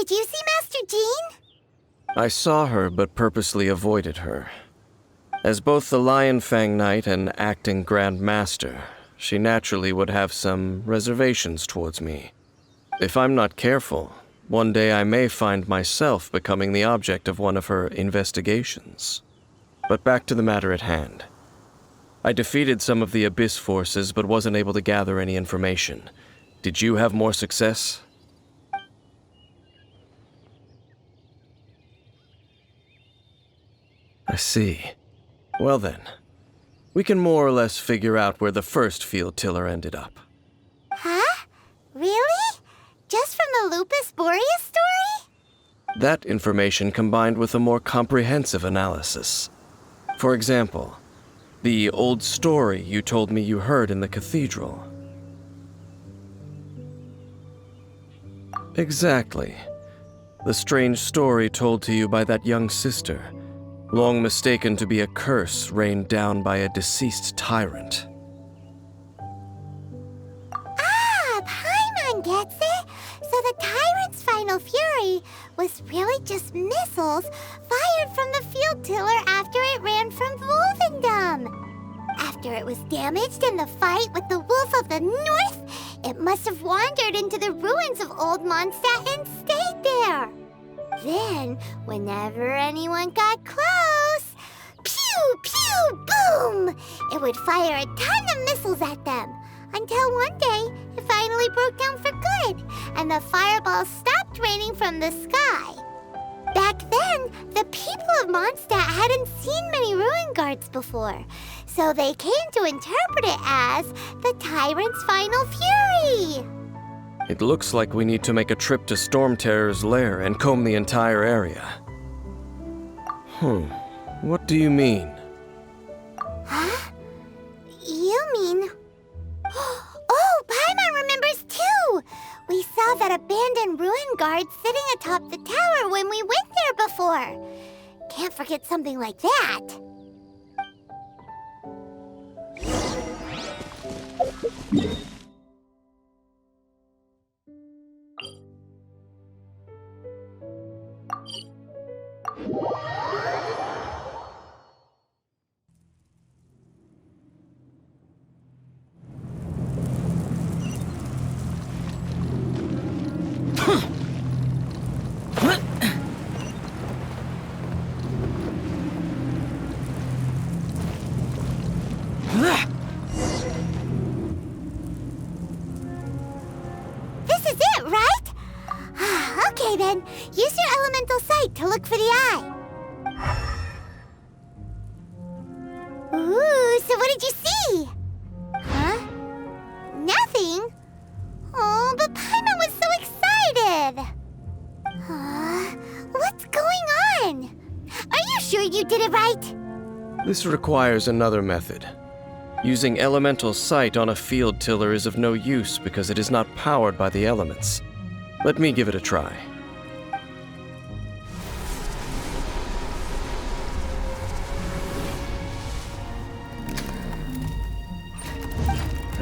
Did you see Master Jean? I saw her, but purposely avoided her. As both the Lion Fang Knight and acting Grand Master, she naturally would have some reservations towards me. If I'm not careful, one day I may find myself becoming the object of one of her investigations. But back to the matter at hand. I defeated some of the Abyss forces, but wasn't able to gather any information. Did you have more success? I see. Well then, we can more or less figure out where the first field tiller ended up. Huh? Really? Just from the Lupus Boreas story? That information combined with a more comprehensive analysis. For example, the old story you told me you heard in the cathedral. Exactly. The strange story told to you by that young sister, long mistaken to be a curse rained down by a deceased tyrant. Ah, Paimon gets it! So the tyrant's final fury was really just missiles fired from the field tiller after it ran from Wolvendom. After it was damaged in the fight with the Wolf of the North, it must have wandered into the ruins of Old Mondstadt and stayed there. Then, whenever anyone got close, pew, pew, boom! It would fire a ton of missiles at them, until one day it finally broke down for good, and the fireballs stopped raining from the sky. Back then, the people of Mondstadt hadn't seen many ruin guards before, so they came to interpret it as the tyrant's final fury. It looks like we need to make a trip to Storm Terror's lair and comb the entire area. What do you mean? Huh? You mean... Oh, Paimon remembers too! We saw that abandoned ruin guard sitting atop the tower when we went there before. Can't forget something like that. This is it, right? Okay then, use your elemental sight to look for the eye. Ooh, so what did you see? Huh? Nothing? Oh, but Paimon was so excited. What's going on? Are you sure you did it right? This requires another method. Using elemental sight on a field tiller is of no use because it is not powered by the elements. Let me give it a try.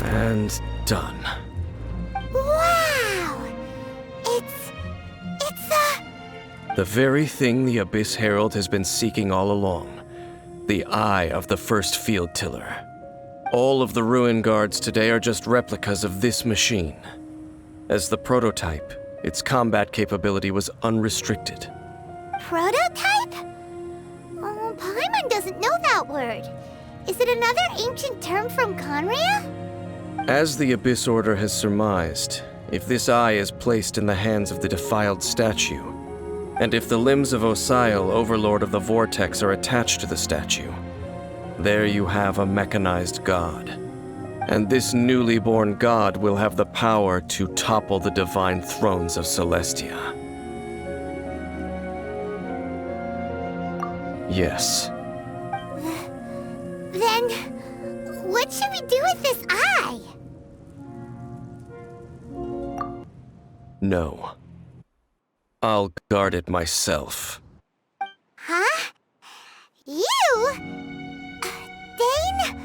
And done. Wow! It's the very thing the Abyss Herald has been seeking all along. The eye of the first field tiller. All of the ruin guards today are just replicas of this machine. As the prototype, its combat capability was unrestricted. Prototype? Oh, Paimon doesn't know that word. Is it another ancient term from Conria? As the Abyss Order has surmised, if this eye is placed in the hands of the defiled statue, and if the limbs of Osial, Overlord of the Vortex, are attached to the statue, there you have a mechanized god. And this newly born god will have the power to topple the divine thrones of Celestia. Yes. Then, what should we do with this eye? No. I'll guard it myself. Huh? You? Dane?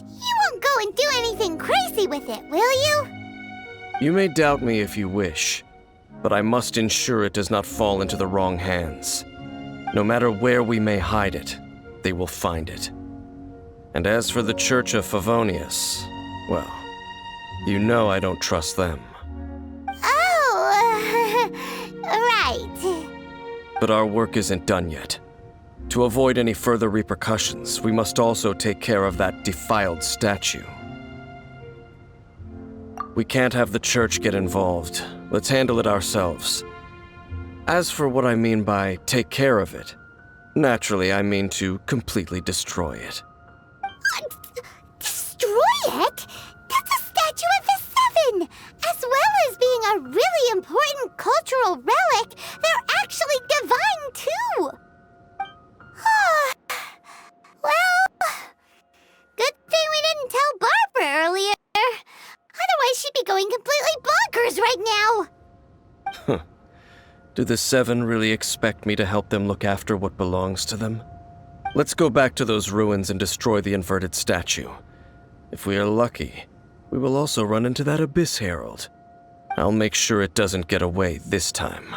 You won't go and do anything crazy with it, will you? You may doubt me if you wish, but I must ensure it does not fall into the wrong hands. No matter where we may hide it, they will find it. And as for the Church of Favonius, well, you know I don't trust them. Oh, right. But our work isn't done yet. To avoid any further repercussions, we must also take care of that defiled statue. We can't have the church get involved. Let's handle it ourselves. As for what I mean by take care of it, naturally I mean to completely destroy it. Destroy it? That's a statue of the Seven! As well as being a really important cultural relic, they're actually divine too! Well, good thing we didn't tell Barbara earlier. Otherwise she'd be going completely bonkers right now! Do the Seven really expect me to help them look after what belongs to them? Let's go back to those ruins and destroy the inverted statue. If we are lucky, we will also run into that Abyss Herald. I'll make sure it doesn't get away this time.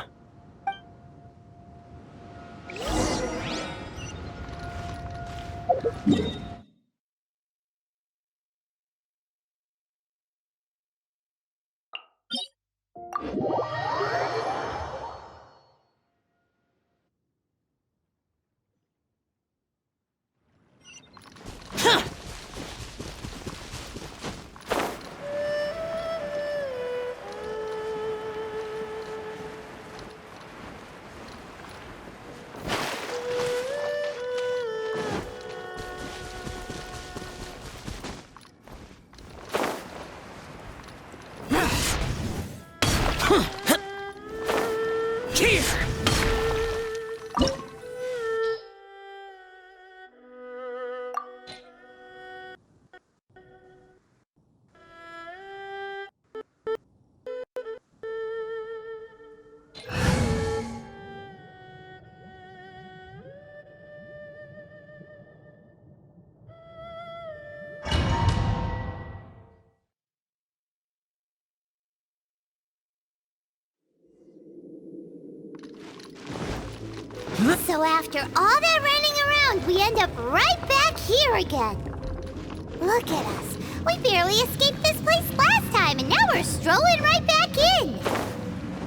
So after all that running around, we end up right back here again. Look at us. We barely escaped this place last time, and now we're strolling right back in.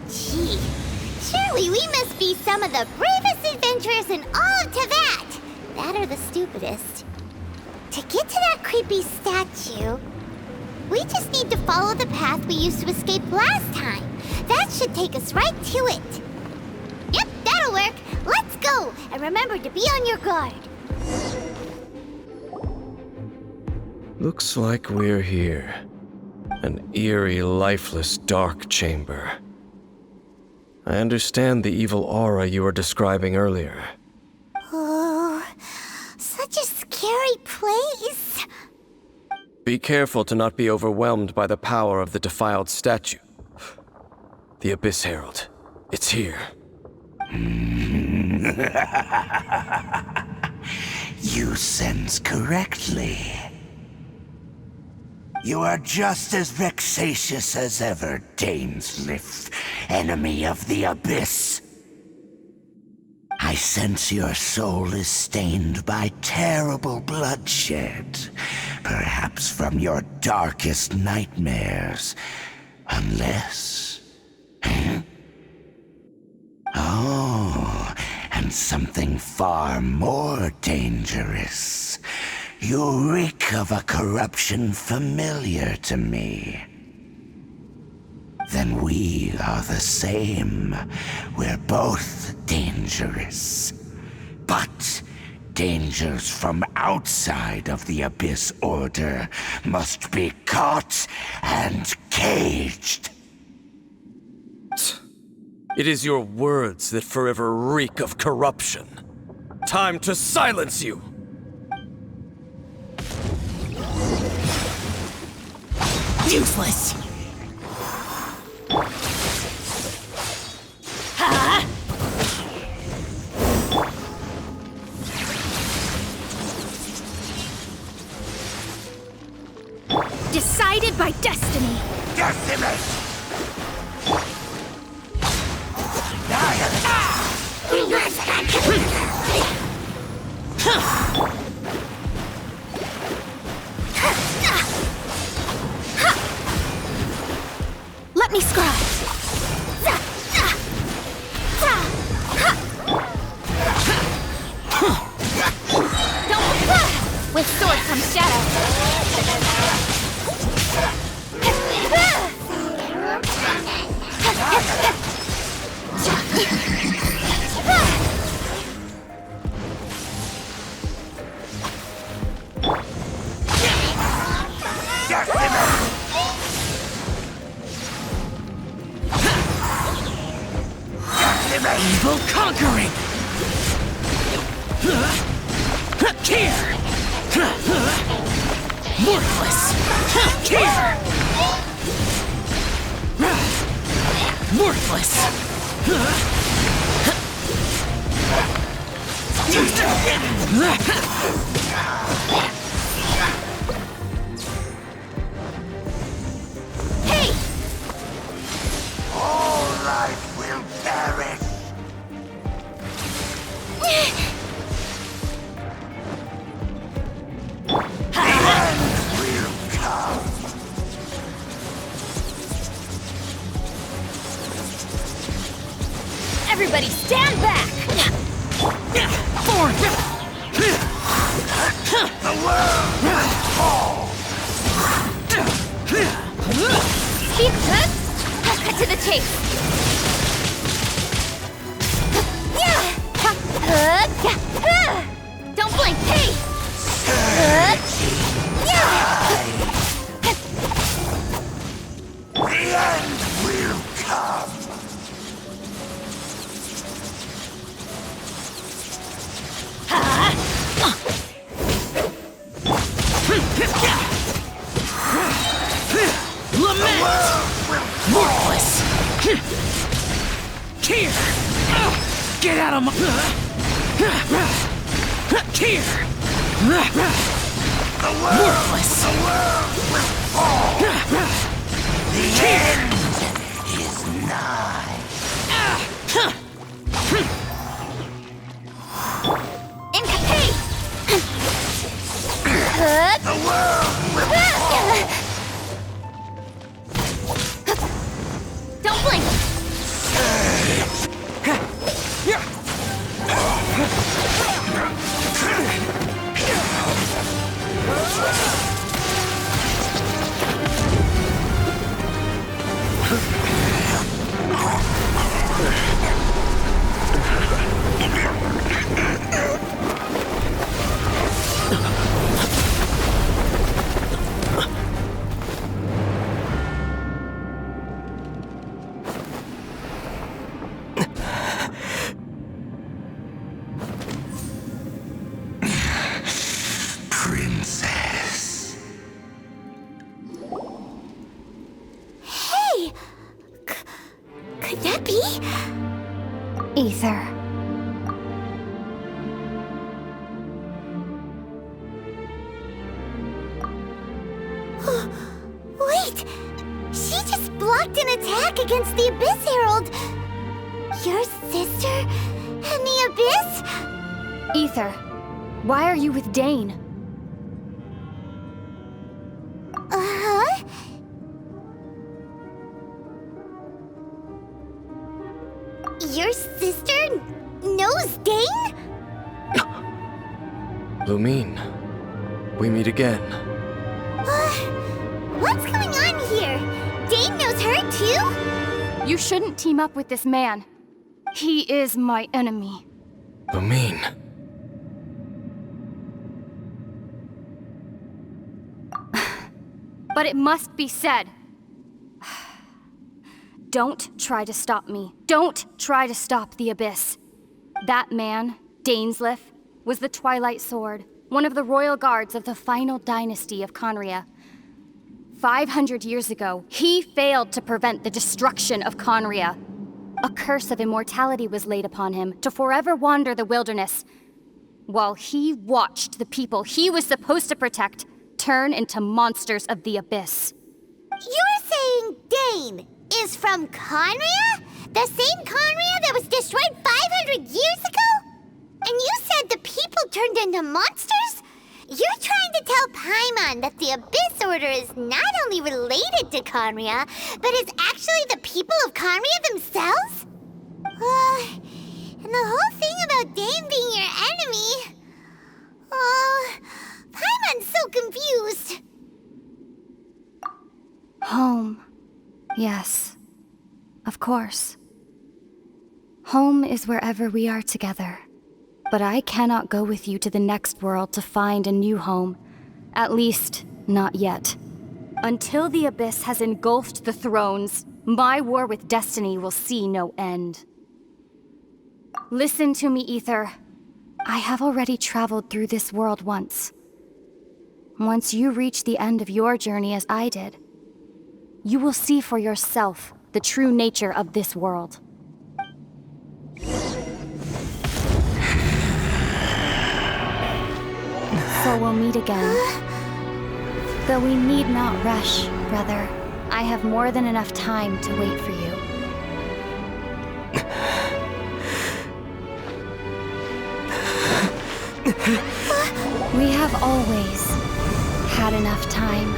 Gee, surely we must be some of the bravest adventurers in all of Teyvat. That or the stupidest. To get to that creepy statue, we just need to follow the path we used to escape last time. That should take us right to it. Yep, that'll work. Let's go, and remember to be on your guard. Looks like we're here. An eerie, lifeless, dark chamber. I understand the evil aura you were describing earlier. Oh, such a scary place. Be careful to not be overwhelmed by the power of the defiled statue. The Abyss Herald. It's here. You sense correctly. You are just as vexatious as ever, Dainsliff, enemy of the Abyss. I sense your soul is stained by terrible bloodshed, perhaps from your darkest nightmares, unless... Oh, and something far more dangerous. You reek of a corruption familiar to me. Then we are the same. We're both dangerous. But dangers from outside of the Abyss Order must be caught and caged. It is your words that forever reek of corruption. Time to silence you! Useless! Ha! Decided by destiny. Decimus! Let me scribe. Don't. With sword comes shadow. Evil conquering! Here! Worthless! Here! Worthless! Hey! All life will perish! Everybody stand back! Forward! The world will fall! Keep good! Cut to the chase! Don't blink! Hey! The end will come! Lament! Worthless! Here! Get out of my... Here! Worthless! The world will fall! The end is nigh! Hey! The world will fall! Don't blink! Princess. Hey! Could that be? Ether. Wait! She just blocked an attack against the Abyss Herald! Your sister and the Abyss? Ether, why are you with Dane? Uh-huh? Your sister knows Dane? Lumine, we meet again. What's going on here? Dane knows her too? You shouldn't team up with this man. He is my enemy. Lumine. But it must be said. Don't try to stop me. Don't try to stop the Abyss. That man, Dainsleif, was the Twilight Sword, one of the royal guards of the final dynasty of Conria. 500 years ago, he failed to prevent the destruction of Conria. A curse of immortality was laid upon him to forever wander the wilderness, while he watched the people he was supposed to protect turn into monsters of the Abyss. You're saying Dane is from Conria? The same Conria that was destroyed 500 years ago? you said the people turned into monsters? You're trying to tell Paimon that the Abyss Order is not only related to Conria, but is actually the people of Conria themselves? And the whole thing about Dane being your enemy... Oh, Paimon's so confused. Home. Yes. Of course. Home is wherever we are together. But I cannot go with you to the next world to find a new home. At least, not yet. Until the Abyss has engulfed the thrones, my war with destiny will see no end. Listen to me, Ether. I have already traveled through this world once. Once you reach the end of your journey as I did, you will see for yourself the true nature of this world. So we'll meet again. Though we need not rush, brother. I have more than enough time to wait for you. We have always had enough time.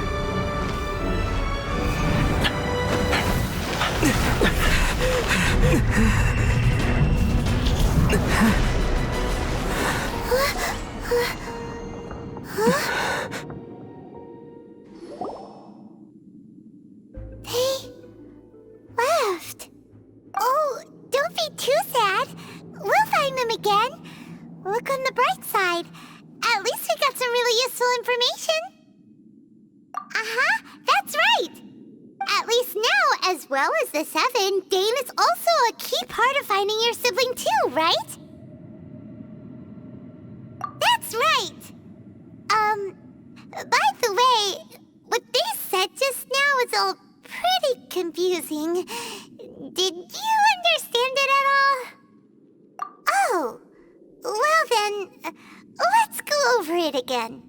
They left. Oh, don't be too sad. We'll find them again. Look on the bright side. At least we got some really useful information. That's right. At least now, as well as the Seven, Dane is also a key part of finding your sibling too, right? That's right. By the way, what they said just now is all pretty confusing. Did you understand it at all? Oh, well then, let's go over it again.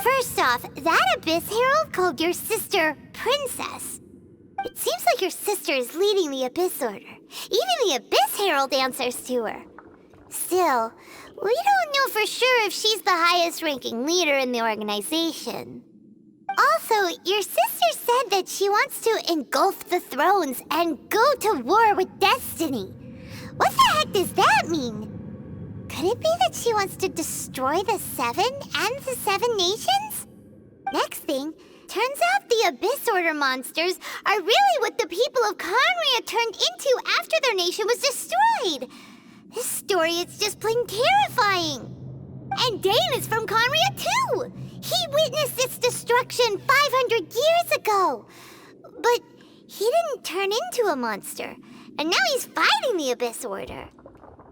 First off, that Abyss Herald called your sister Princess. It seems like your sister is leading the Abyss Order. Even the Abyss Herald answers to her. Still, we don't know for sure if she's the highest-ranking leader in the organization. Also, your sister said that she wants to engulf the thrones and go to war with destiny. What the heck does that mean? Could it be that she wants to destroy the Seven and the Seven Nations? Next thing, turns out the Abyss Order monsters are really what the people of Conria turned into after their nation was destroyed. This story is just plain terrifying. And Dane is from Conria too. He witnessed its destruction 500 years ago. But he didn't turn into a monster. And now he's fighting the Abyss Order.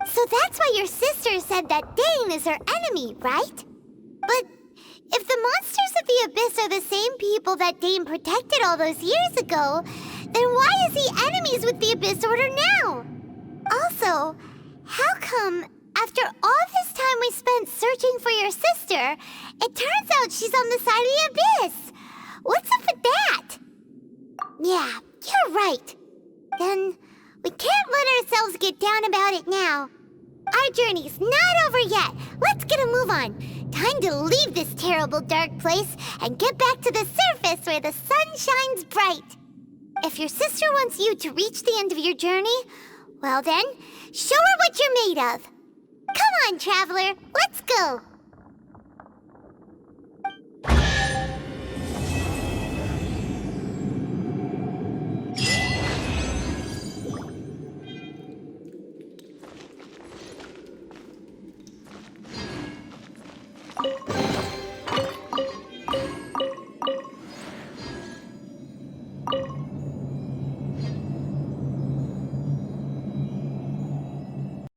So that's why your sister said that Dane is her enemy, right? But if the monsters of the Abyss are the same people that Dane protected all those years ago, then why is he enemies with the Abyss Order now? Also, how come, after all this time we spent searching for your sister, it turns out she's on the side of the Abyss? What's up with that? Yeah, you're right. Then we can't let ourselves get down about it now. Our journey's not over yet. Let's get a move on. Time to leave this terrible dark place and get back to the surface where the sun shines bright. If your sister wants you to reach the end of your journey, well then, show her what you're made of. Come on, traveler, let's go.